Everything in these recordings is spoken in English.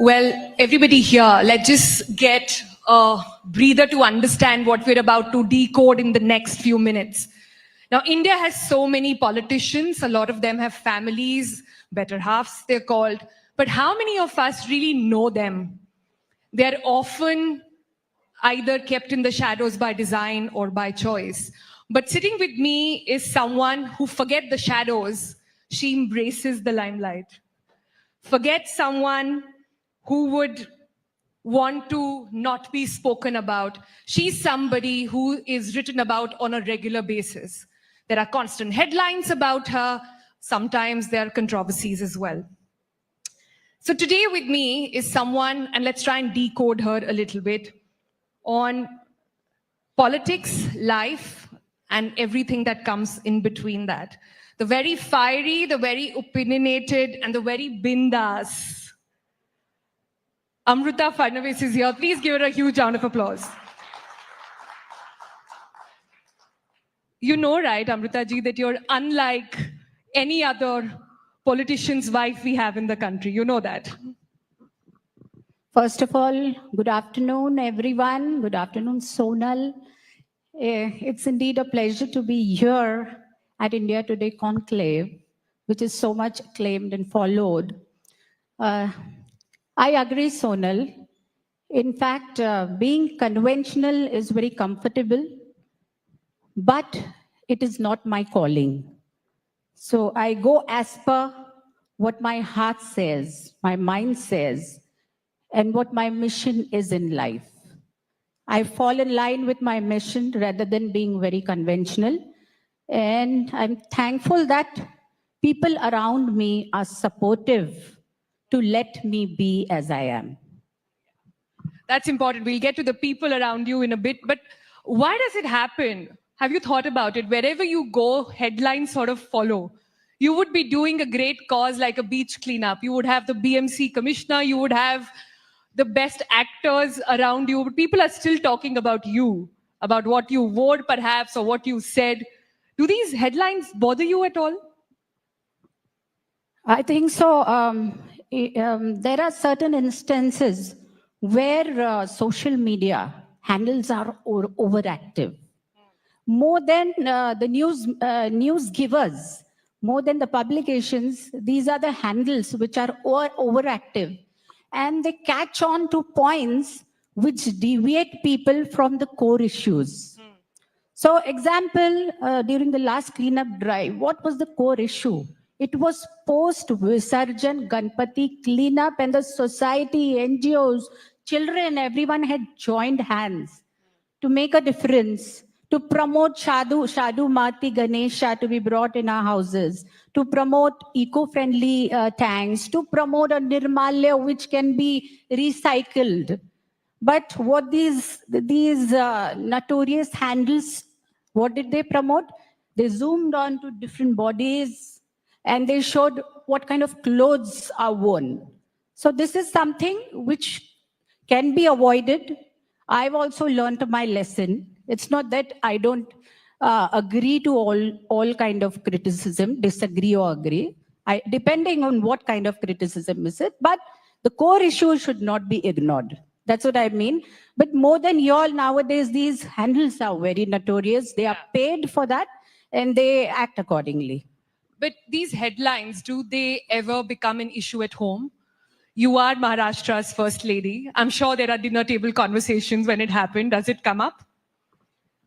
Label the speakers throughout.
Speaker 1: Well, everybody here, let's just get a breather to understand what we're about to decode in the next few minutes. Now, India has so many politicians. A lot of them have families, better halves, they're called. But how many of us really know them? They're often either kept in the shadows by design or by choice. But sitting with me is someone who forget the shadows. She embraces the limelight. Forget someone who would want to not be spoken about. She's somebody who is written about on a regular basis. There are constant headlines about her. Sometimes there are controversies as well. So today with me is someone, and let's try and decode her a little bit, on politics, life, and everything that comes in between that. The very fiery, the very opinionated, and the very bindas. Amruta Fadnavis is here. Please give her a huge round of applause. You know, right, Amruta ji, that you're unlike any other politician's wife we have in the country. You know that.
Speaker 2: First of all, good afternoon, everyone. Good afternoon, Sonal. It's indeed a pleasure to be here at India Today Conclave, which is so much acclaimed and followed. I agree, Sonal. In fact, being conventional is very comfortable, but it is not my calling. So I go as per what my heart says, my mind says, and what my mission is in life. I fall in line with my mission rather than being very conventional. And I'm thankful that people around me are supportive to let me be as I am.
Speaker 1: That's important. We'll get to the people around you in a bit. But why does it happen? Have you thought about it? Wherever you go, headlines sort of follow. You would be doing a great cause like a beach cleanup. You would have the BMC commissioner. You would have the best actors around you. But people are still talking about you, about what you wore perhaps or what you said. Do these headlines bother you at all?
Speaker 2: I think so. There are certain instances where social media handles are overactive. More than the news givers, more than the publications, these are the handles which are overactive. And they catch on to points which deviate people from the core issues. So example, during the last cleanup drive, what was the core issue? It was post-Visarjan Ganpati cleanup, and the society, NGOs, children, everyone had joined hands to make a difference, to promote Shadu Mati Ganesha to be brought in our houses, to promote eco-friendly tanks, to promote a Nirmalya which can be recycled. But what these notorious handles, what did they promote? They zoomed on to different bodies, and they showed what kind of clothes are worn. So this is something which can be avoided. I've also learned my lesson. It's not that I don't agree to all kind of criticism, disagree or agree, depending on what kind of criticism is it. But the core issue should not be ignored. That's what I mean. But more than y'all, nowadays, these handles are very notorious. They are paid for that, and they act accordingly.
Speaker 1: But these headlines, do they ever become an issue at home? You are Maharashtra's first lady. I'm sure there are dinner table conversations when it happened. Does it come up?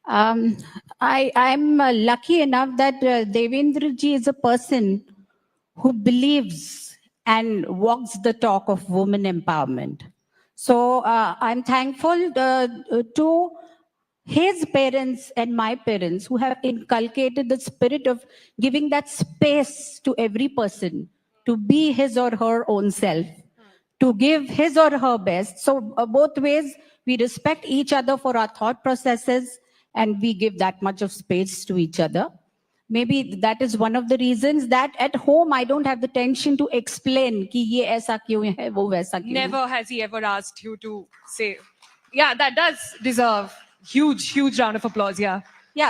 Speaker 2: I'm lucky enough that Devendra ji is a person who believes and walks the talk of women empowerment. So I'm thankful to his parents and my parents who have inculcated the spirit of giving that space to every person to be his or her own self, to give his or her best. So both ways, we respect each other for our thought processes, and we give that much of space to each other. Maybe that is one of the reasons that at home I don't have the tension to explain ki ye aisa kyun hai, wo waisa kyun.
Speaker 1: Never has he ever asked you to say. Yeah, that does deserve huge round of applause.
Speaker 2: Yeah,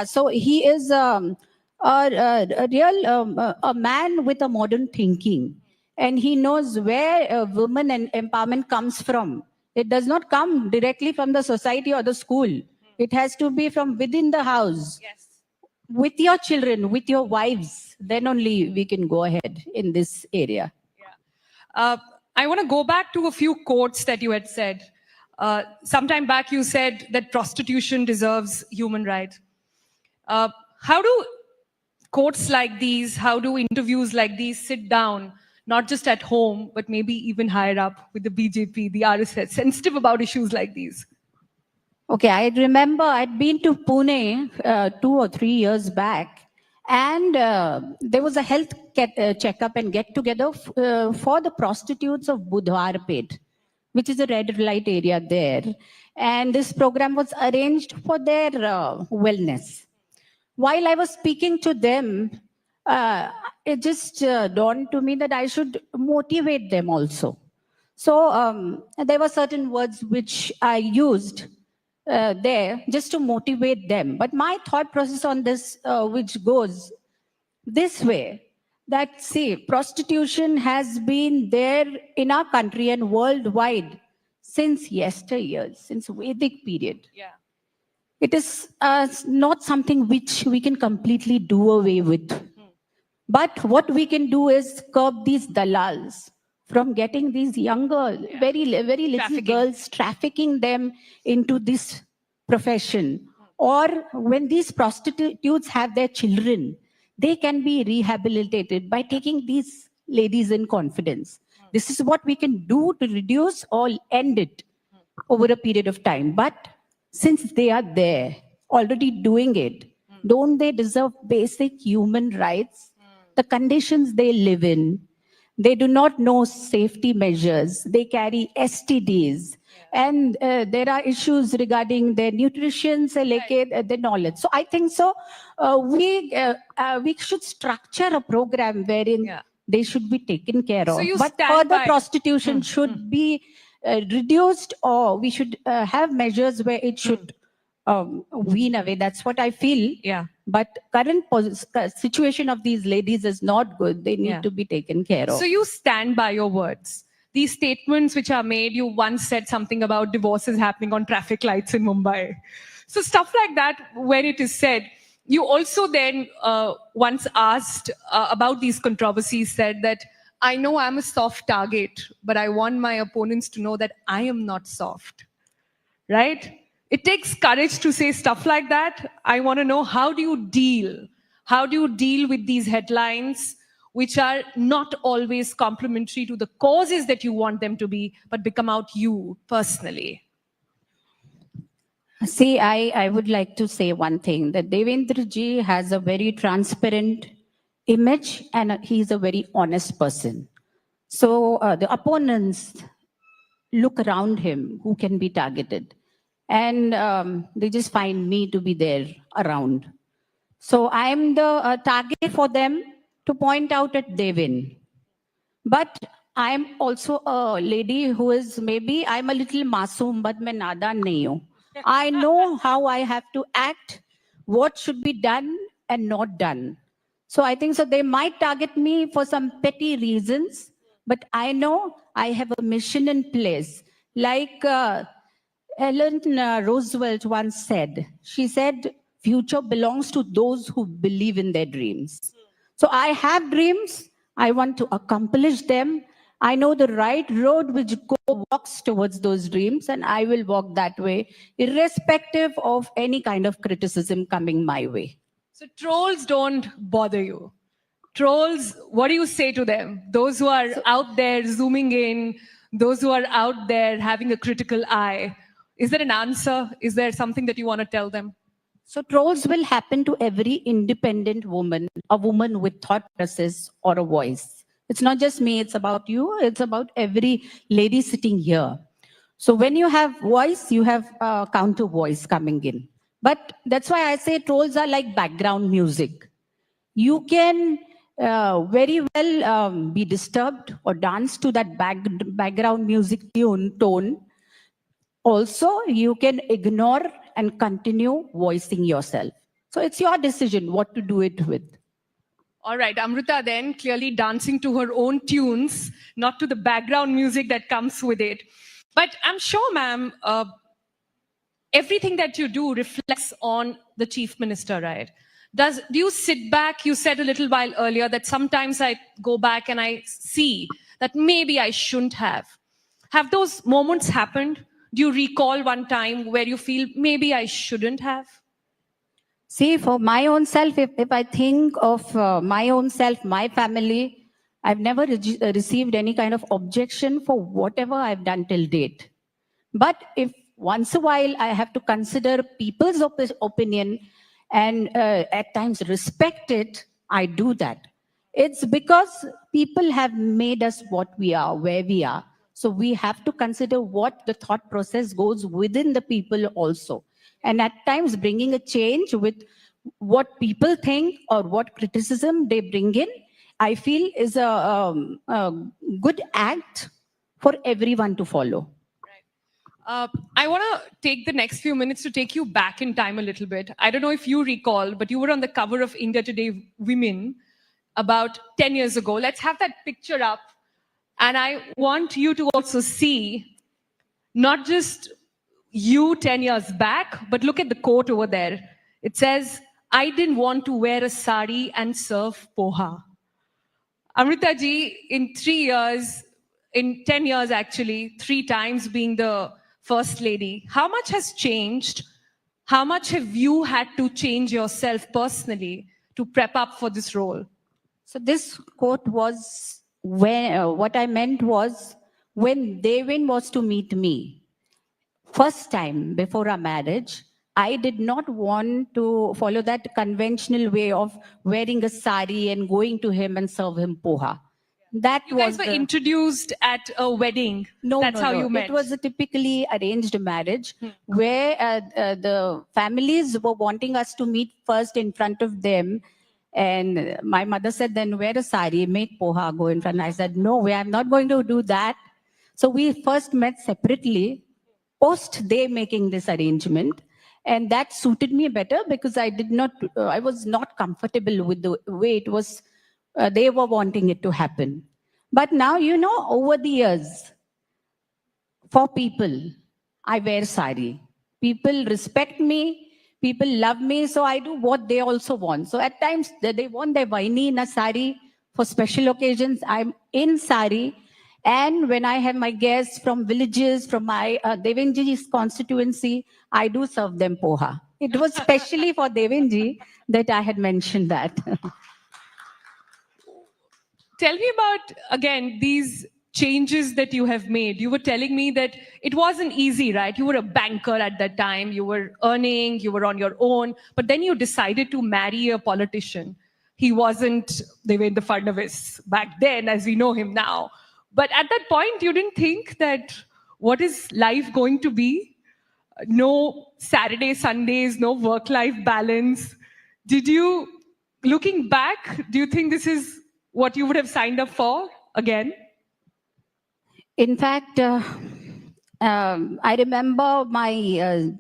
Speaker 2: so he is a real man with a modern thinking. and he knows where women and empowerment comes from. It does not come directly from the society or the school. It has to be from within the house,
Speaker 1: Yes.
Speaker 2: with your children, with your wives. Then only we can go ahead in this area.
Speaker 1: I want to go back to a few quotes that you had said. Sometime back, you said that prostitution deserves human rights. How do quotes like these, how do interviews like these sit down, not just at home, but maybe even higher up with the BJP, the RSS, sensitive about issues like these?
Speaker 2: Okay, I remember I'd been to Pune 2 or 3 years back, and there was a health checkup and get together for the prostitutes of Budhwarpet, which is a red light area there. And this program was arranged for their wellness. While I was speaking to them, it just dawned to me that I should motivate them also. So there were certain words which I used there just to motivate them. But my thought process on this, which goes this way, that see, prostitution has been there in our country and worldwide since yesteryears, since Vedic period.
Speaker 1: Yeah.
Speaker 2: It is not something which we can completely do away with. But what we can do is curb these dalals from getting these younger, very little
Speaker 1: Trafficking.
Speaker 2: girls, trafficking them into this profession. Or when these prostitutes have their children, they can be rehabilitated by taking these ladies in confidence. This is what we can do to reduce or end it over a period of time. But since they are there, already doing it, don't they deserve basic human rights? The conditions they live in, they do not know safety measures, they carry STDs, and there are issues regarding their nutrition, their knowledge. So I think so. We should structure a program wherein they should be taken care of.
Speaker 1: you
Speaker 2: But
Speaker 1: stand
Speaker 2: further
Speaker 1: by-
Speaker 2: prostitution should be reduced, or we should have measures where it should wean away. That's what I feel.
Speaker 1: Yeah.
Speaker 2: But current situation of these ladies is not good. They need to be taken care of.
Speaker 1: So you stand by your words. These statements which are made, you once said something about divorces happening on traffic lights in Mumbai. So stuff like that, when it is said, you also then once asked about these controversies, said that, I know I'm a soft target, but I want my opponents to know that I am not soft, right? It takes courage to say stuff like that. I want to know, how do you deal? How do you deal with these headlines, which are not always complementary to the causes that you want them to be, but become out you personally?
Speaker 2: See, I would like to say one thing, that Devendra ji has a very transparent image and he's a very honest person. So the opponents look around him who can be targeted. And they just find me to be there around. So I'm the target for them to point out at Devin. But I'm also a lady who is, maybe I'm a little masoom, but main nadan nahi hu. I know how I have to act, what should be done and not done. So I think so they might target me for some petty reasons, but I know I have a mission in place. Like Ellen Roosevelt once said, she said, future belongs to those who believe in their dreams. So I have dreams. I want to accomplish them. I know the right road which walks towards those dreams, and I will walk that way, irrespective of any kind of criticism coming my way.
Speaker 1: So trolls don't bother you. Trolls, what do you say to them? Those who are out there zooming in, those who are out there having a critical eye. Is there an answer? Is there something that you want to tell them?
Speaker 2: So trolls will happen to every independent woman, a woman with thought process or a voice. It's not just me, it's about you, it's about every lady sitting here. So when you have voice, you have counter voice coming in. But that's why I say trolls are like background music. You can very well be disturbed or dance to that background music tone. Also, you can ignore and continue voicing yourself. So it's your decision what to do it with.
Speaker 1: All right, Amruta then clearly dancing to her own tunes, not to the background music that comes with it. But I'm sure, ma'am, everything that you do reflects on the chief minister, right? Do you sit back? You said a little while earlier that sometimes I go back and I see that maybe I shouldn't have. Have those moments happened? Do you recall one time where you feel maybe I shouldn't have?
Speaker 2: See, for my own self, if I think of my own self, my family, I've never received any kind of objection for whatever I've done till date. But if once a while I have to consider people's opinion and at times respect it, I do that. It's because people have made us what we are, where we are. So we have to consider what the thought process goes within the people also. And at times bringing a change with what people think or what criticism they bring in, I feel is a good act for everyone to follow.
Speaker 1: I want to take the next few minutes to take you back in time a little bit. I don't know if you recall, but you were on the cover of India Today Women about 10 years ago. Let's have that picture up. And I want you to also see not just you 10 years back, but look at the quote over there. It says, I didn't want to wear a sari and serve poha. Amrita ji, in 3 years, in 10 years actually, 3 times being the first lady, how much has changed? How much have you had to change yourself personally to prep up for this role?
Speaker 2: So this quote was when what I meant was when Devin was to meet me, first time before our marriage, I did not want to follow that conventional way of wearing a sari and going to him and serve him poha. That
Speaker 1: You
Speaker 2: was
Speaker 1: guys were introduced at a wedding. That's how you met.
Speaker 2: It was a typically arranged marriage where the families were wanting us to meet first in front of them. And my mother said, then wear a sari, make poha, go in front. I said, no way, I'm not going to do that. So we first met separately, post they making this arrangement. And that suited me better because I was not comfortable with the way it was, they were wanting it to happen. But now, over the years, for people, I wear sari. People respect me. People love me. So I do what they also want. So at times they want their vaini in a sari. For special occasions, I'm in sari. And when I have my guests from villages, from my Devenji's constituency, I do serve them poha. It was specially for Devenji that I had mentioned that.
Speaker 1: Tell me about, again, these changes that you have made. You were telling me that it wasn't easy, right? You were a banker at that time. You were earning, you were on your own, but then you decided to marry a politician. He wasn't Amruta Fadnavis back then, as we know him now. But at that point, you didn't think that what is life going to be? No Saturday, Sundays, no work-life balance. Did you, looking back, do you think this is what you would have signed up for again?
Speaker 2: In fact, I remember my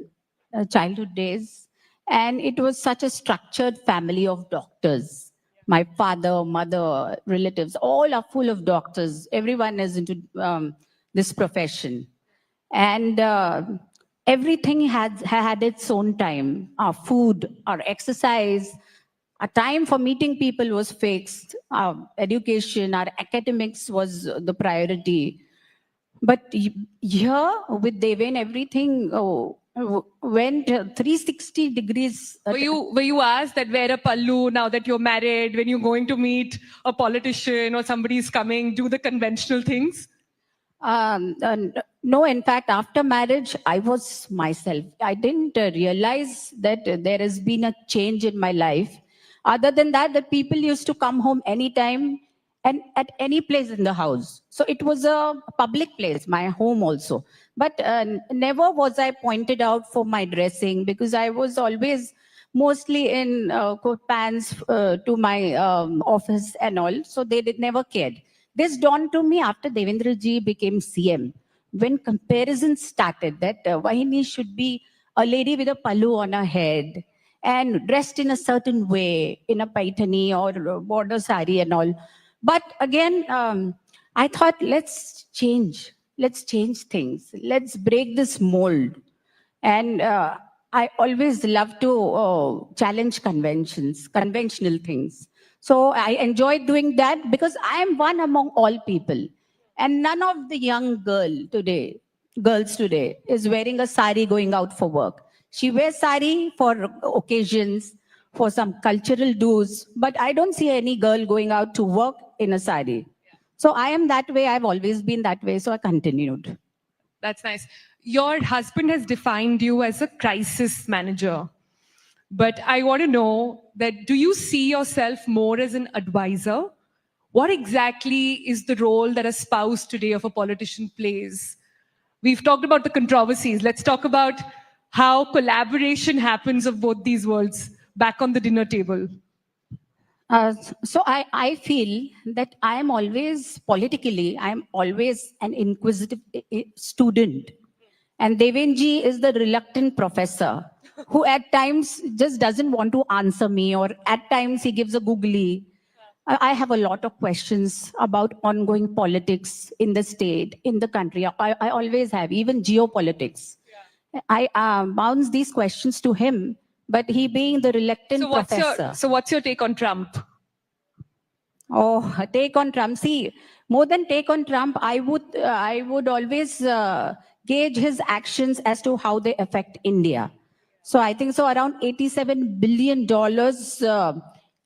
Speaker 2: childhood days, and it was such a structured family of doctors. My father, mother, relatives, all are full of doctors. Everyone is into this profession. And everything had its own time. Our food, our exercise, our time for meeting people was fixed. Our education, our academics was the priority. But here with Devin, everything went 360 degrees.
Speaker 1: Were you asked that wear a pallu now that you're married, when you're going to meet a politician or somebody's coming, do the conventional things?
Speaker 2: No, in fact, after marriage, I was myself. I didn't realize that there has been a change in my life. Other than that, the people used to come home anytime and at any place in the house. So it was a public place, my home also. But never was I pointed out for my dressing because I was always mostly in coat pants to my office and all. So they never cared. This dawned to me after Devendra ji became CM, when comparisons started that Vahini should be a lady with a pallu on her head and dressed in a certain way, in a paithani or border sari and all. But again, I thought, let's change things. Let's break this mold. And I always love to challenge conventional things. So I enjoyed doing that because I am one among all people. And none of the young girls today is wearing a sari going out for work. She wears sari for occasions, for some cultural dues, but I don't see any girl going out to work in a sari. So I am that way. I've always been that way. So I continued.
Speaker 1: That's nice. Your husband has defined you as a crisis manager. But I want to know that, do you see yourself more as an advisor? What exactly is the role that a spouse today of a politician plays? We've talked about the controversies. Let's talk about how collaboration happens of both these worlds back on the dinner table.
Speaker 2: So I feel that I am always, politically, I am always an inquisitive student. And Devenji is the reluctant professor who at times just doesn't want to answer me, or at times he gives a googly. I have a lot of questions about ongoing politics in the state, in the country. I always have, even geopolitics. I bounce these questions to him, but he being the reluctant professor.
Speaker 1: So what's your take on Trump?
Speaker 2: Oh, take on Trump. See, more than take on Trump, I would always gauge his actions as to how they affect India. So I think so around $87 billion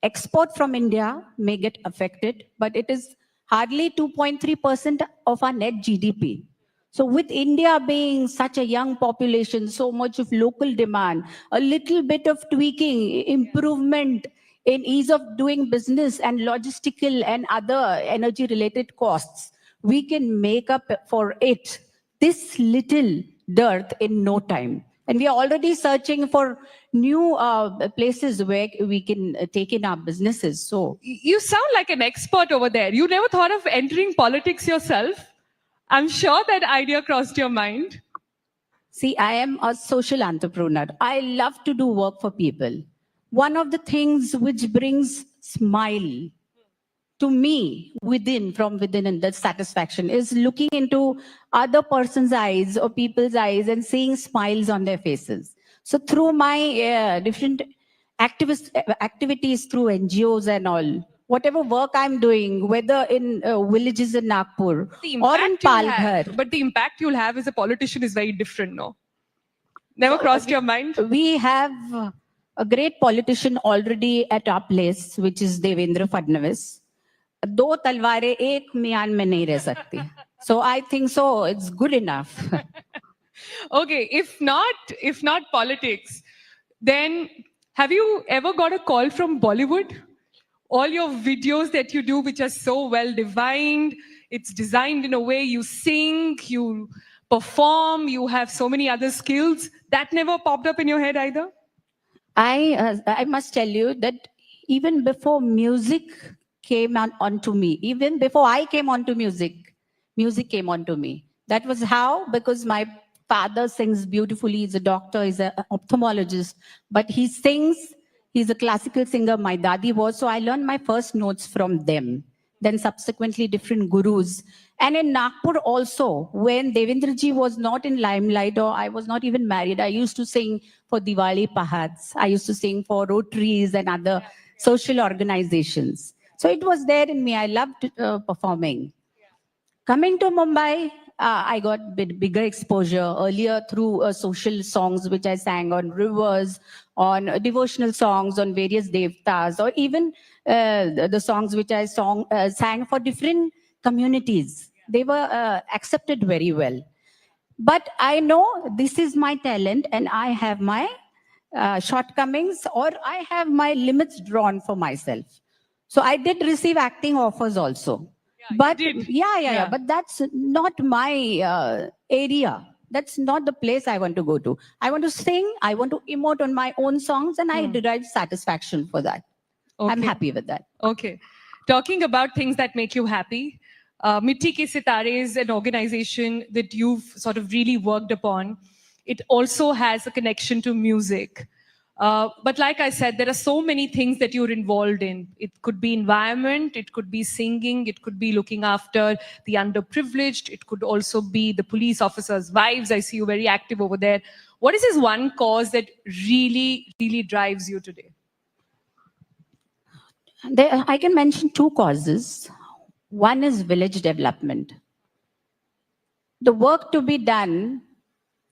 Speaker 2: export from India may get affected, but it is hardly 2.3% of our net GDP. So with India being such a young population, so much of local demand, a little bit of tweaking, improvement in ease of doing business and logistical and other energy related costs, we can make up for it, this little dearth, in no time. And we are already searching for new places where we can take in our businesses. So
Speaker 1: you sound like an expert over there. You never thought of entering politics yourself? I'm sure that idea crossed your mind.
Speaker 2: See, I am a social entrepreneur. I love to do work for people. One of the things which brings smile to me from within, and the satisfaction is looking into other person's eyes or people's eyes and seeing smiles on their faces. So through my different activities through NGOs and all, whatever work I'm doing, whether in villages in Nagpur or in Palghar.
Speaker 1: But the impact you'll have as a politician is very different, no? Never crossed your mind?
Speaker 2: We have a great politician already at our place, which is Amruta Fadnavis. दो तलवारें एक म्यान में नहीं रह सकती. So I think so it's good enough.
Speaker 1: Okay, if not politics, then have you ever got a call from Bollywood? All your videos that you do, which are so well divined, it's designed in a way you sing, you perform, you have so many other skills, that never popped up in your head either?
Speaker 2: I must tell you that even before music came onto me, even before I came onto music came onto me. That was how, because my father sings beautifully. He's a doctor, he's an ophthalmologist, but he sings, he's a classical singer. My dadi was, so I learned my first notes from them. Then subsequently different gurus. And in Nagpur also, when Devendraji was not in limelight or I was not even married, I used to sing for Diwali Pahats. I used to sing for Rotaries and other social organizations. So it was there in me. I loved performing. Coming to Mumbai, I got bigger exposure earlier through social songs, which I sang on rivers, on devotional songs, on various devtas, or even the songs which I sang for different communities. They were accepted very well. But I know this is my talent and I have my shortcomings, or I have my limits drawn for myself. So I did receive acting offers also. But but that's not my area. That's not the place I want to go to. I want to sing, I want to emote on my own songs, and I derive satisfaction for that. Okay. I'm happy with that.
Speaker 1: Okay. Talking about things that make you happy, Mitti Ke Sitare is an organization that you've sort of really worked upon. It also has a connection to music. But like I said, there are so many things that you're involved in. It could be environment, it could be singing, it could be looking after the underprivileged, it could also be the police officers' wives. I see you very active over there. What is this one cause that really, really drives you today?
Speaker 2: I can mention two causes. One is village development. The work to be done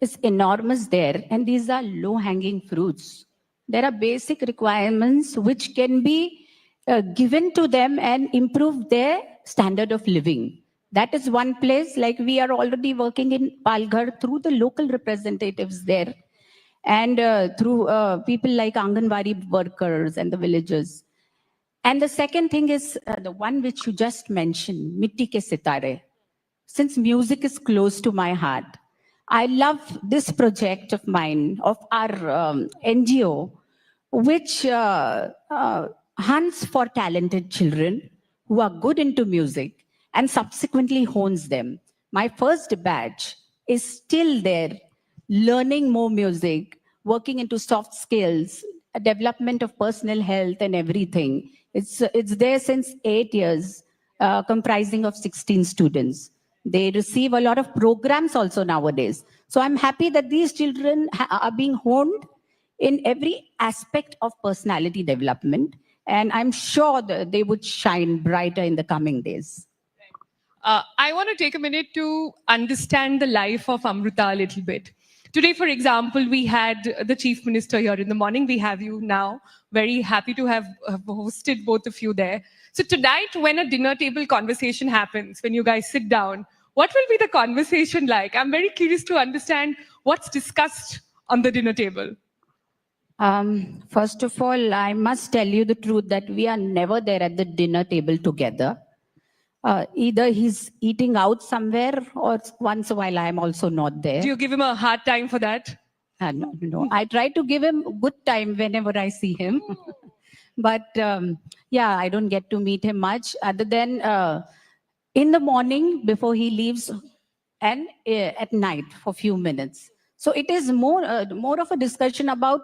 Speaker 2: is enormous there, and these are low-hanging fruits. There are basic requirements which can be given to them and improve their standard of living. That is one place, like we are already working in Palghar through the local representatives there and through people like Anganwadi workers and the villagers. And the second thing is the one which you just mentioned, Mitti Ke Sitare. Since music is close to my heart, I love this project of mine, of our NGO, which hunts for talented children who are good into music and subsequently hones them. My first batch is still there, learning more music, working into soft skills, development of personal health and everything. It's there since 8 years, comprising of 16 students. They receive a lot of programs also nowadays. So I'm happy that these children are being honed in every aspect of personality development. And I'm sure that they would shine brighter in the coming days.
Speaker 1: I want to take a minute to understand the life of Amruta a little bit. Today, for example, we had the Chief Minister here in the morning. We have you now. Very happy to have hosted both of you there. So tonight, when a dinner table conversation happens, when you guys sit down, what will be the conversation like? I'm very curious to understand what's discussed on the dinner table.
Speaker 2: First of all, I must tell you the truth that we are never there at the dinner table together. Either he's eating out somewhere or once a while I'm also not there.
Speaker 1: Do you give him a hard time for that?
Speaker 2: No. I try to give him good time whenever I see him. But yeah, I don't get to meet him much other than in the morning before he leaves and at night for a few minutes. So it is more of a discussion about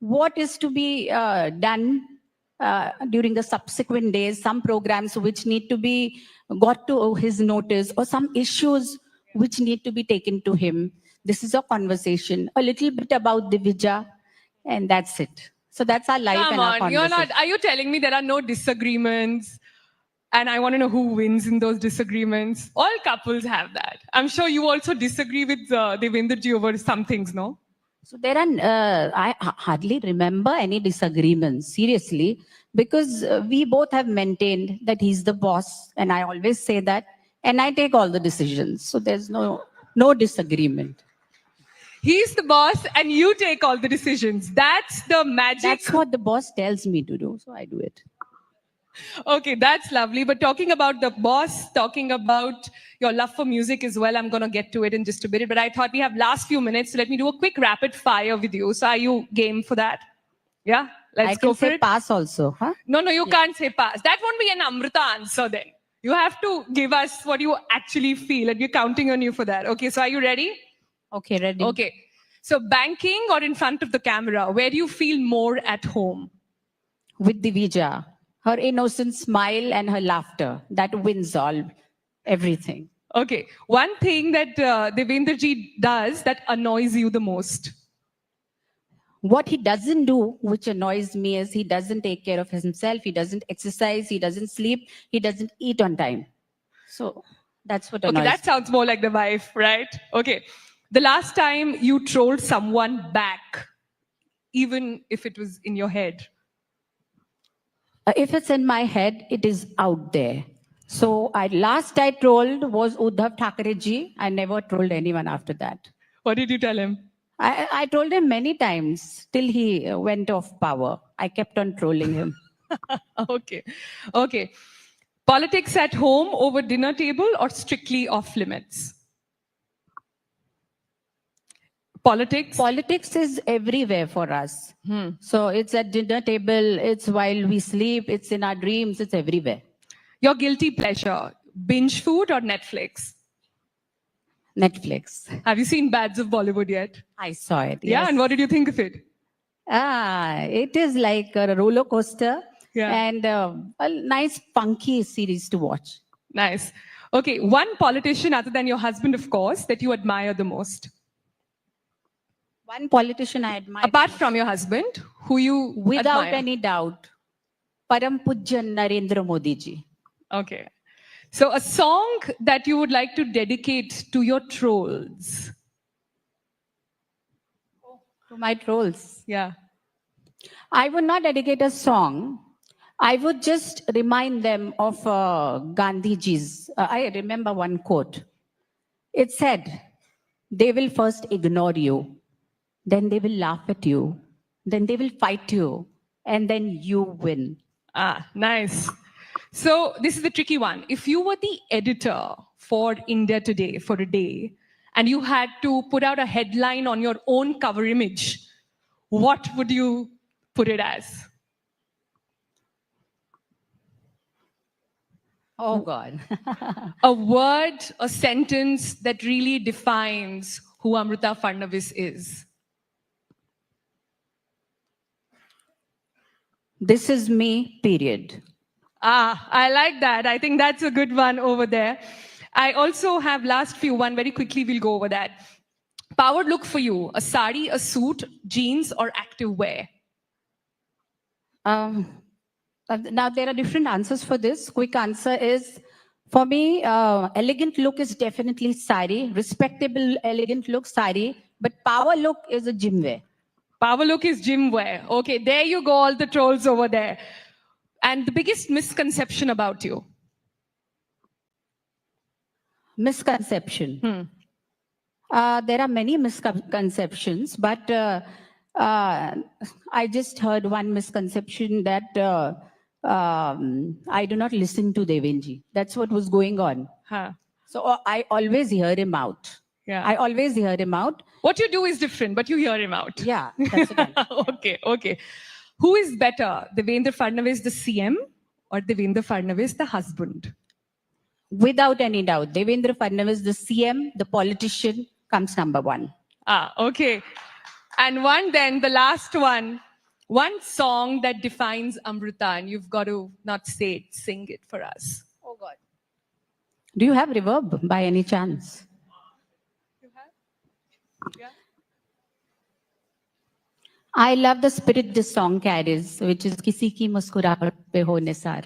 Speaker 2: what is to be done during the subsequent days, some programs which need to be got to his notice or some issues which need to be taken to him. This is a conversation, a little bit about Divija, and that's it. So that's our life
Speaker 1: Come
Speaker 2: and our
Speaker 1: on,
Speaker 2: conversation.
Speaker 1: are you telling me there are no disagreements? And I want to know who wins in those disagreements. All couples have that. I'm sure you also disagree with Devendraji over some things, no?
Speaker 2: So there are, I hardly remember any disagreements, seriously, because we both have maintained that he's the boss, and I always say that, and I take all the decisions. So there's no disagreement.
Speaker 1: He's the boss, and you take all the decisions. That's the magic.
Speaker 2: That's what the boss tells me to do, so I do it.
Speaker 1: Okay, that's lovely. But talking about the boss, talking about your love for music as well, I'm going to get to it in just a bit. But I thought we have last few minutes, so let me do a quick rapid fire with you. So are you game for that? Yeah? Let's go for it.
Speaker 2: I can say pass also, huh?
Speaker 1: No, you can't say pass. That won't be an Amruta answer then. You have to give us what you actually feel, and we're counting on you for that. Okay, so are you ready?
Speaker 2: Okay, ready.
Speaker 1: Okay. So banking or in front of the camera, where do you feel more at home?
Speaker 2: With Divija. Her innocent smile and her laughter, that wins everything.
Speaker 1: Okay. One thing that Devendraji does that annoys you the most?
Speaker 2: What he doesn't do, which annoys me, is he doesn't take care of himself, he doesn't exercise, he doesn't sleep, he doesn't eat on time. So that's what annoys me.
Speaker 1: Okay, that sounds more like the wife, right? Okay. The last time you trolled someone back, even if it was in your head?
Speaker 2: If it's in my head, it is out there. So last I trolled was Uddhav Thackeray-ji. I never trolled anyone after that.
Speaker 1: What did you tell him?
Speaker 2: I told him many times till he went off power. I kept on trolling him.
Speaker 1: Okay. Politics at home over dinner table or strictly off limits? Politics
Speaker 2: is everywhere for us. So it's at dinner table, it's while we sleep, it's in our dreams, it's everywhere.
Speaker 1: Your guilty pleasure, binge food or Netflix?
Speaker 2: Netflix.
Speaker 1: Have you seen Bads of Bollywood yet?
Speaker 2: I saw it.
Speaker 1: Yeah,
Speaker 2: yes.
Speaker 1: and what did you think of it?
Speaker 2: It is like a roller coaster
Speaker 1: Yeah.
Speaker 2: and a nice funky series to watch.
Speaker 1: Nice. Okay, one politician other than your husband, of course, that you admire the most.
Speaker 2: One politician I admire
Speaker 1: Apart from your husband, who you
Speaker 2: without
Speaker 1: admire.
Speaker 2: any doubt, Param Pujya Narendra Modi ji.
Speaker 1: Okay. So a song that you would like to dedicate to your trolls.
Speaker 2: To my trolls.
Speaker 1: Yeah.
Speaker 2: I would not dedicate a song. I would just remind them of Gandhiji's. I remember one quote. It said, they will first ignore you, then they will laugh at you, then they will fight you, and then you win.
Speaker 1: Ah, nice. So this is the tricky one. If you were the editor for India Today for a day, and you had to put out a headline on your own cover image, what would you put it as?
Speaker 2: Oh, God.
Speaker 1: A word, a sentence that really defines who Amruta Fadnavis is.
Speaker 2: This is me, period.
Speaker 1: Ah, I like that. I think that's a good one over there. I also have last few, one very quickly, we'll go over that. Powered look for you, a sari, a suit, jeans, or active wear?
Speaker 2: Now, there are different answers for this. Quick answer is, for me, elegant look is definitely sari. Respectable, elegant look, sari. But power look is a gym wear.
Speaker 1: Power look is gym wear. Okay, there you go, all the trolls over there. And the biggest misconception about you?
Speaker 2: Misconception. There are many misconceptions, but I just heard one misconception that I do not listen to Devenji. That's what was going on.
Speaker 1: Huh.
Speaker 2: So I always hear him out.
Speaker 1: Yeah.
Speaker 2: I always hear him out.
Speaker 1: What you do is different, but you hear him out.
Speaker 2: Yeah, that's it.
Speaker 1: Okay. Who is better, Devendra Fadnavis, the CM, or Devendra Fadnavis, the husband?
Speaker 2: Without any doubt, Devendra Fadnavis, the CM, the politician, comes number one.
Speaker 1: Ah, okay. And the last one song that defines Amruta, and you've got to not say it, sing it for us.
Speaker 2: Oh, God. Do you have reverb by any chance?
Speaker 1: You have? Yeah.
Speaker 2: I love the spirit this song carries, which is Kisi ki muskurahat pe ho nisar.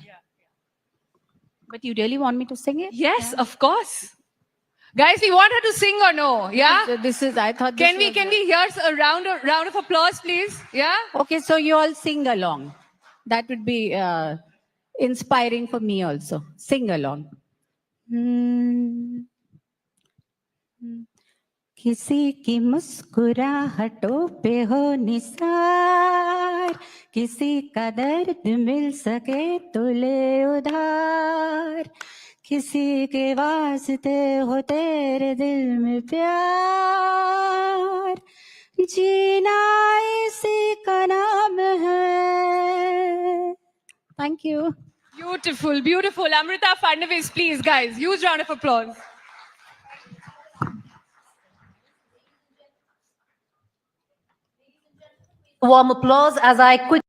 Speaker 2: But you really want me to sing it?
Speaker 1: Yes, of course. Guys, we want her to sing or no? Yeah?
Speaker 2: This is, I thought
Speaker 1: Can we hear a round of applause, please? Yeah?
Speaker 2: Okay, so you all sing along. That would be inspiring for me also. Sing along. किसी की मुस्कुराहटों पे हो निसार, किसी का दर्द मिल सके तो ले उधार, किसी के वास्ते हो तेरे दिल में प्यार, जीना इसी का नाम है. Thank you.
Speaker 1: Beautiful, beautiful. Amruta Fadnavis, please, guys. Huge round of applause.
Speaker 3: Warm applause as I quickly